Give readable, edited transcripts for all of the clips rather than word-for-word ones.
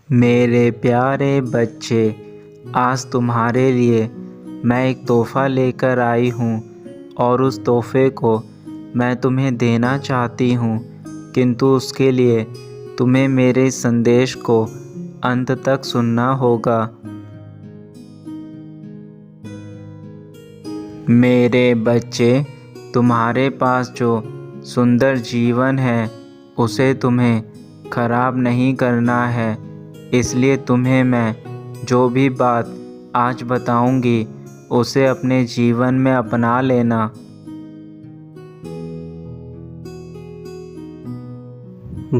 मेरे प्यारे बच्चे, आज तुम्हारे लिए मैं एक तोहफ़ा लेकर आई हूँ और उस तोहफ़े को मैं तुम्हें देना चाहती हूँ, किंतु उसके लिए तुम्हें मेरे संदेश को अंत तक सुनना होगा। मेरे बच्चे, तुम्हारे पास जो सुंदर जीवन है उसे तुम्हें खराब नहीं करना है, इसलिए तुम्हें मैं जो भी बात आज बताऊंगी उसे अपने जीवन में अपना लेना।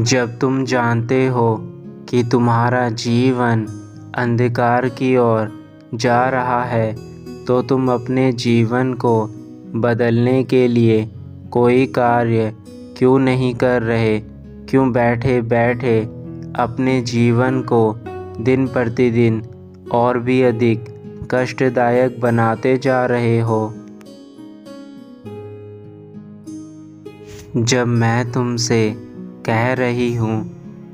जब तुम जानते हो कि तुम्हारा जीवन अंधकार की ओर जा रहा है, तो तुम अपने जीवन को बदलने के लिए कोई कार्य क्यों नहीं कर रहे? क्यों बैठे बैठे अपने जीवन को दिन प्रतिदिन और भी अधिक कष्टदायक बनाते जा रहे हो? जब मैं तुमसे कह रही हूँ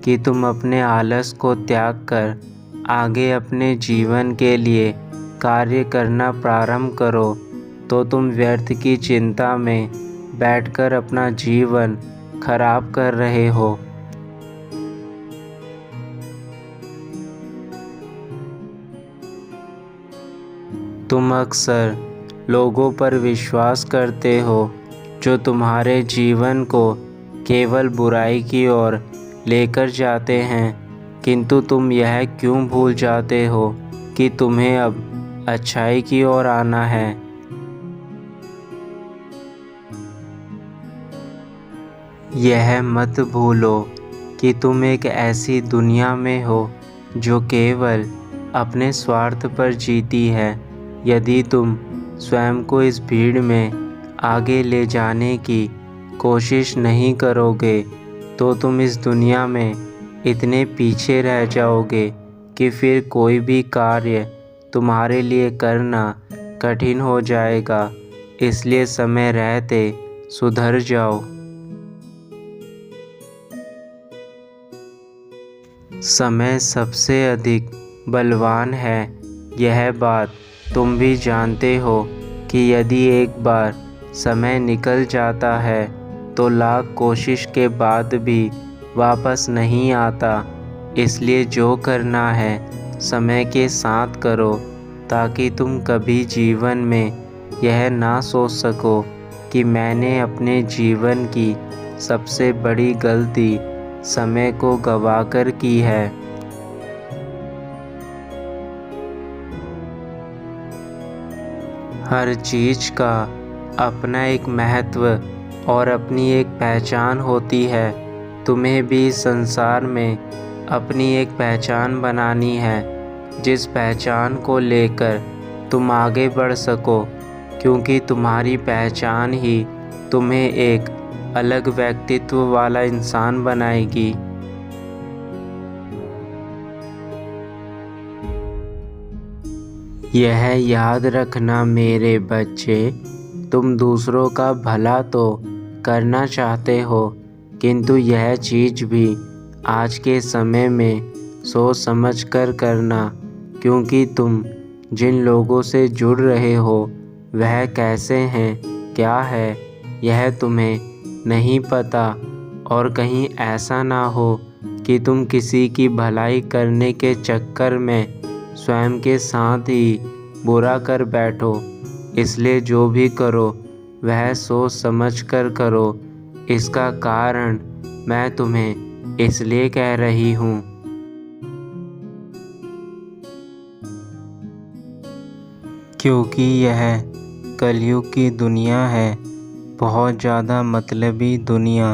कि तुम अपने आलस को त्याग कर आगे अपने जीवन के लिए कार्य करना प्रारंभ करो, तो तुम व्यर्थ की चिंता में बैठकर अपना जीवन खराब कर रहे हो। तुम अक्सर लोगों पर विश्वास करते हो जो तुम्हारे जीवन को केवल बुराई की ओर लेकर जाते हैं, किंतु तुम यह क्यों भूल जाते हो कि तुम्हें अब अच्छाई की ओर आना है। यह मत भूलो कि तुम एक ऐसी दुनिया में हो जो केवल अपने स्वार्थ पर जीती है। यदि तुम स्वयं को इस भीड़ में आगे ले जाने की कोशिश नहीं करोगे, तो तुम इस दुनिया में इतने पीछे रह जाओगे कि फिर कोई भी कार्य तुम्हारे लिए करना कठिन हो जाएगा। इसलिए समय रहते सुधर जाओ। समय सबसे अधिक बलवान है, यह बात तुम भी जानते हो कि यदि एक बार समय निकल जाता है तो लाख कोशिश के बाद भी वापस नहीं आता। इसलिए जो करना है समय के साथ करो, ताकि तुम कभी जीवन में यह ना सोच सको कि मैंने अपने जीवन की सबसे बड़ी गलती समय को गंवाकर की है। हर चीज़ का अपना एक महत्व और अपनी एक पहचान होती है। तुम्हें भी इस संसार में अपनी एक पहचान बनानी है, जिस पहचान को लेकर तुम आगे बढ़ सको, क्योंकि तुम्हारी पहचान ही तुम्हें एक अलग व्यक्तित्व वाला इंसान बनाएगी। यह याद रखना मेरे बच्चे, तुम दूसरों का भला तो करना चाहते हो, किंतु यह चीज़ भी आज के समय में सोच समझ कर करना, क्योंकि तुम जिन लोगों से जुड़ रहे हो वह कैसे हैं, क्या है, यह तुम्हें नहीं पता। और कहीं ऐसा ना हो कि तुम किसी की भलाई करने के चक्कर में स्वयं के साथ ही बुरा कर बैठो। इसलिए जो भी करो वह सोच समझ कर करो। इसका कारण मैं तुम्हें इसलिए कह रही हूँ। क्योंकि यह कलयुग की दुनिया है, बहुत ज़्यादा मतलबी दुनिया।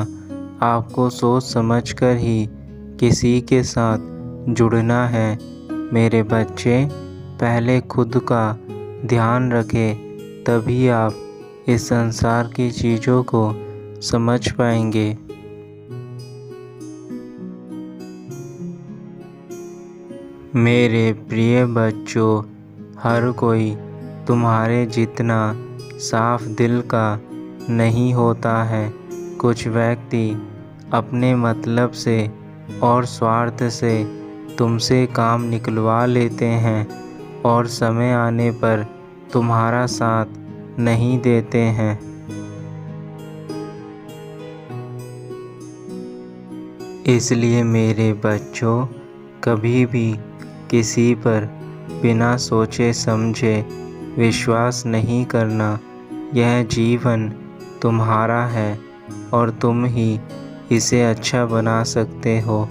आपको सोच समझकर ही किसी के साथ जुड़ना है। मेरे बच्चे, पहले खुद का ध्यान रखें, तभी आप इस संसार की चीज़ों को समझ पाएंगे। मेरे प्रिय बच्चों, हर कोई तुम्हारे जितना साफ दिल का नहीं होता है। कुछ व्यक्ति अपने मतलब से और स्वार्थ से तुमसे काम निकलवा लेते हैं और समय आने पर तुम्हारा साथ नहीं देते हैं। इसलिए मेरे बच्चों, कभी भी किसी पर बिना सोचे समझे विश्वास नहीं करना। यह जीवन तुम्हारा है और तुम ही इसे अच्छा बना सकते हो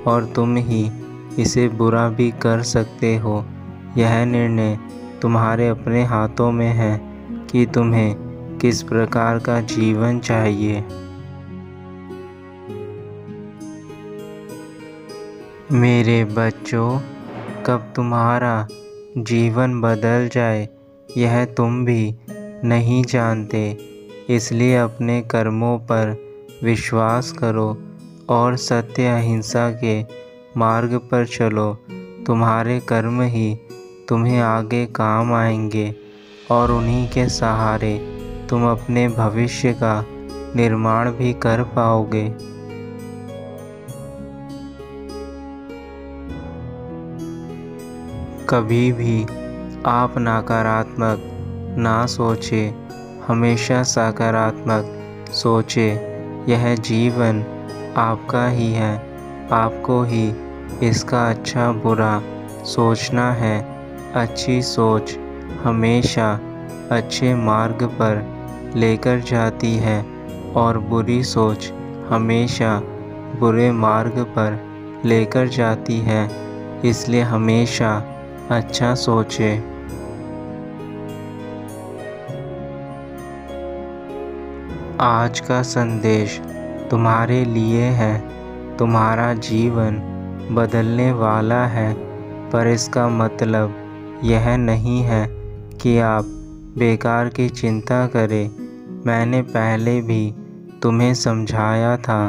और तुम ही इसे बुरा भी कर सकते हो। यह निर्णय तुम्हारे अपने हाथों में है कि तुम्हें किस प्रकार का जीवन चाहिए। मेरे बच्चों, कब तुम्हारा जीवन बदल जाए यह तुम भी नहीं जानते। इसलिए अपने कर्मों पर विश्वास करो और सत्य अहिंसा के मार्ग पर चलो। तुम्हारे कर्म ही तुम्हें आगे काम आएंगे और उन्हीं के सहारे तुम अपने भविष्य का निर्माण भी कर पाओगे। कभी भी आप नकारात्मक ना सोचे, हमेशा सकारात्मक सोचे। यह जीवन आपका ही है, आपको ही इसका अच्छा बुरा सोचना है। अच्छी सोच हमेशा अच्छे मार्ग पर लेकर जाती है और बुरी सोच हमेशा बुरे मार्ग पर लेकर जाती है। इसलिए हमेशा अच्छा सोचे। आज का संदेश तुम्हारे लिए है। तुम्हारा जीवन बदलने वाला है, पर इसका मतलब यह नहीं है कि आप बेकार की चिंता करें। मैंने पहले भी तुम्हें समझाया था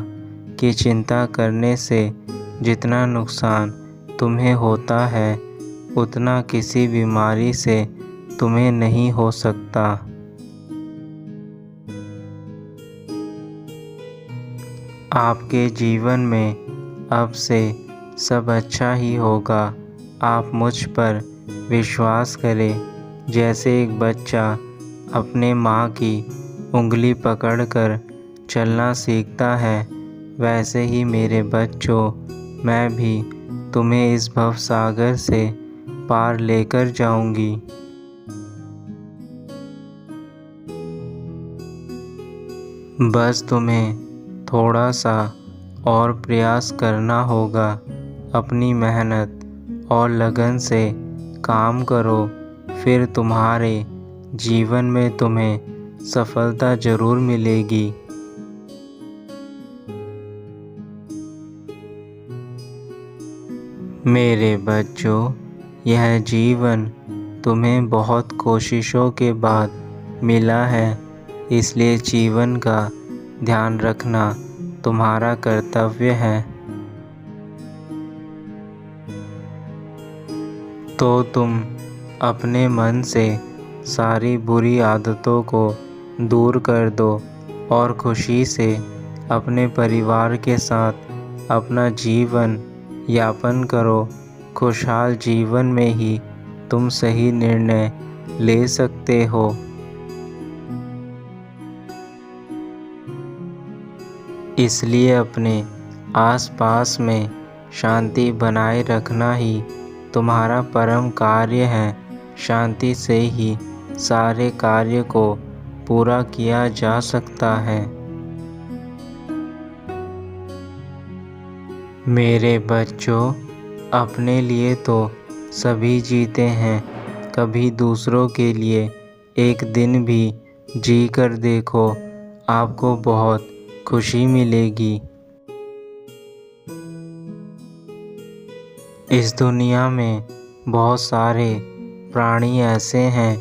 कि चिंता करने से जितना नुकसान तुम्हें होता है उतना किसी बीमारी से तुम्हें नहीं हो सकता। आपके जीवन में अब से सब अच्छा ही होगा। आप मुझ पर विश्वास करें। जैसे एक बच्चा अपने माँ की उंगली पकड़कर चलना सीखता है, वैसे ही मेरे बच्चों, मैं भी तुम्हें इस भवसागर से पार लेकर जाऊंगी। बस तुम्हें थोड़ा सा और प्रयास करना होगा। अपनी मेहनत और लगन से काम करो, फिर तुम्हारे जीवन में तुम्हें सफलता ज़रूर मिलेगी। मेरे बच्चों, यह जीवन तुम्हें बहुत कोशिशों के बाद मिला है, इसलिए जीवन का ध्यान रखना तुम्हारा कर्तव्य है। तो तुम अपने मन से सारी बुरी आदतों को दूर कर दो और खुशी से अपने परिवार के साथ अपना जीवन यापन करो। खुशहाल जीवन में ही तुम सही निर्णय ले सकते हो। इसलिए अपने आसपास में शांति बनाए रखना ही तुम्हारा परम कार्य है। शांति से ही सारे कार्य को पूरा किया जा सकता है। मेरे बच्चों, अपने लिए तो सभी जीते हैं, कभी दूसरों के लिए एक दिन भी जी कर देखो, आपको बहुत खुशी मिलेगी। इस दुनिया में बहुत सारे प्राणी ऐसे हैं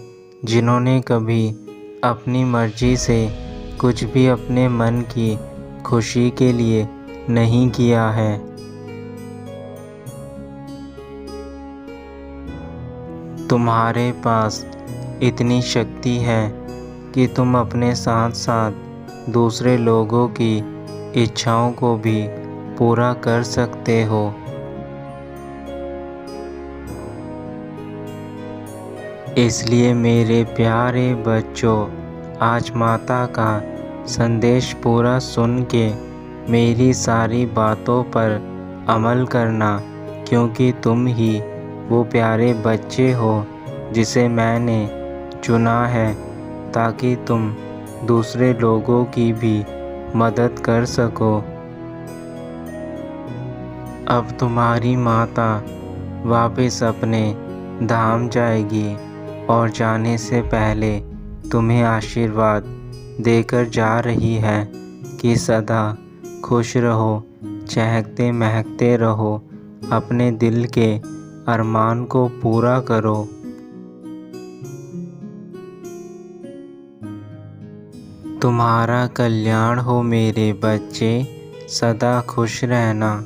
जिन्होंने कभी अपनी मर्जी से कुछ भी अपने मन की खुशी के लिए नहीं किया है। तुम्हारे पास इतनी शक्ति है कि तुम अपने साथ साथ दूसरे लोगों की इच्छाओं को भी पूरा कर सकते हो। इसलिए मेरे प्यारे बच्चों, आज माता का संदेश पूरा सुन के मेरी सारी बातों पर अमल करना, क्योंकि तुम ही वो प्यारे बच्चे हो जिसे मैंने चुना है, ताकि तुम दूसरे लोगों की भी मदद कर सको। अब तुम्हारी माता वापस अपने धाम जाएगी और जाने से पहले तुम्हें आशीर्वाद देकर जा रही है कि सदा खुश रहो, चहकते महकते रहो, अपने दिल के अरमान को पूरा करो। तुम्हारा कल्याण हो मेरे बच्चे, सदा खुश रहना।